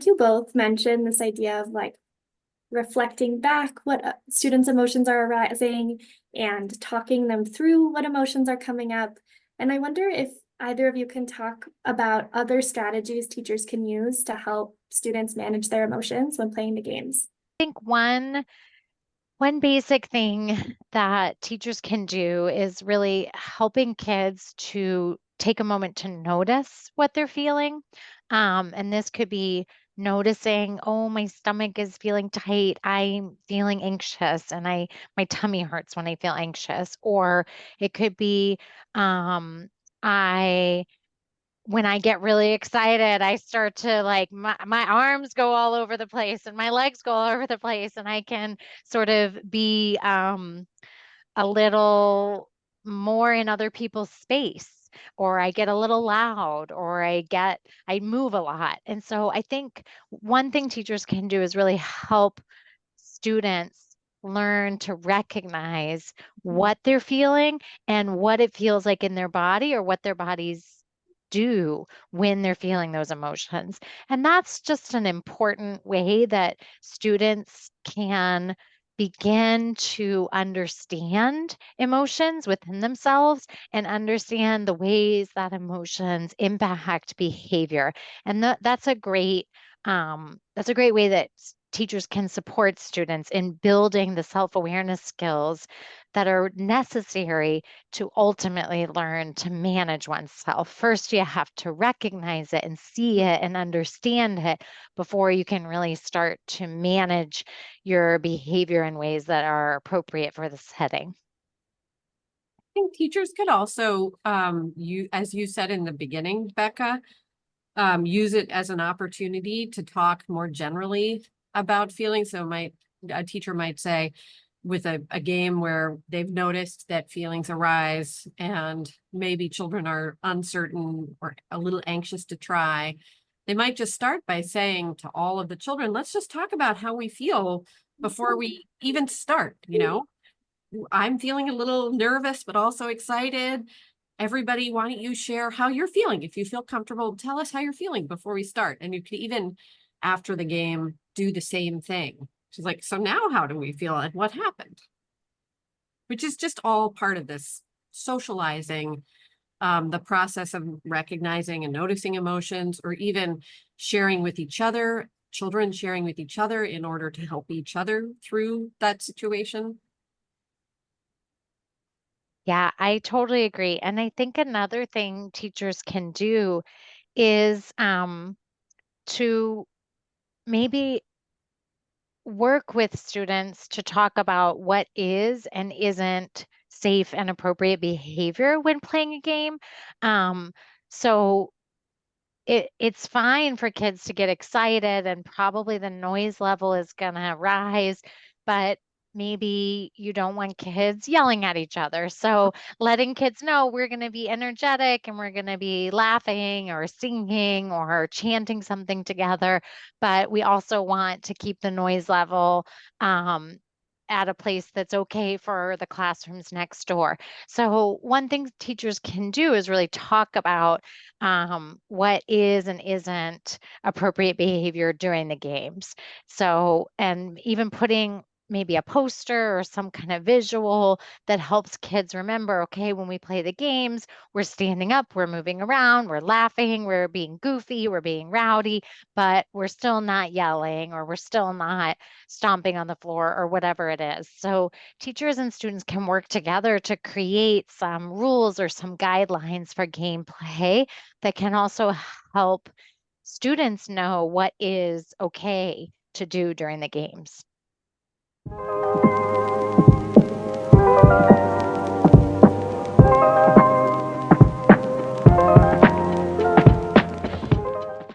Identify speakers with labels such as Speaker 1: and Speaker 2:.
Speaker 1: think you both mentioned this idea of like reflecting back what students' emotions are arising and talking them through what emotions are coming up. And I wonder if either of you can talk about other strategies teachers can use to help students manage their emotions when playing the games.
Speaker 2: I think one basic thing that teachers can do is really helping kids to take a moment to notice what they're feeling. And this could be noticing, oh, my stomach is feeling tight. I'm feeling anxious, and my tummy hurts when I feel anxious. Or it could be, I when I get really excited, I start to like my arms go all over the place and my legs go all over the place, and I can sort of be a little more in other people's space, or I get a little loud, or I move a lot. And so I think one thing teachers can do is really help students learn to recognize what they're feeling and what it feels like in their body, or what their bodies do when they're feeling those emotions. And that's just an important way that students can begin to understand emotions within themselves and understand the ways that emotions impact behavior. And that's a great way that teachers can support students in building the self-awareness skills that are necessary to ultimately learn to manage oneself. First, you have to recognize it and see it and understand it before you can really start to manage your behavior in ways that are appropriate for the setting.
Speaker 3: I think teachers could also, as you said in the beginning, Becca, use it as an opportunity to talk more generally about feelings. So a teacher might say, with a game where they've noticed that feelings arise and maybe children are uncertain or a little anxious to try, they might just start by saying to all of the children, let's just talk about how we feel before we even start. I'm feeling a little nervous, but also excited. Everybody, why don't you share how you're feeling? If you feel comfortable, tell us how you're feeling before we start. And you could even, after the game, do the same thing. She's like, so now how do we feel and what happened? Which is just all part of this socializing, the process of recognizing and noticing emotions, or even sharing with each other, children sharing with each other in order to help each other through that situation.
Speaker 2: Yeah, I totally agree. And I think another thing teachers can do is to maybe work with students to talk about what is and isn't safe and appropriate behavior when playing a game. Um, so it's fine for kids to get excited, and probably the noise level is gonna rise, but maybe you don't want kids yelling at each other. So letting kids know we're going to be energetic and we're going to be laughing or singing or chanting something together, but we also want to keep the noise level at a place that's okay for the classrooms next door. So one thing teachers can do is really talk about what is and isn't appropriate behavior during the games. So, and even putting maybe a poster or some kind of visual that helps kids remember, okay, when we play the games, we're standing up, we're moving around, we're laughing, we're being goofy, we're being rowdy, but we're still not yelling, or we're still not stomping on the floor, or whatever it is. So teachers and students can work together to create some rules or some guidelines for gameplay that can also help students know what is okay to do during the games.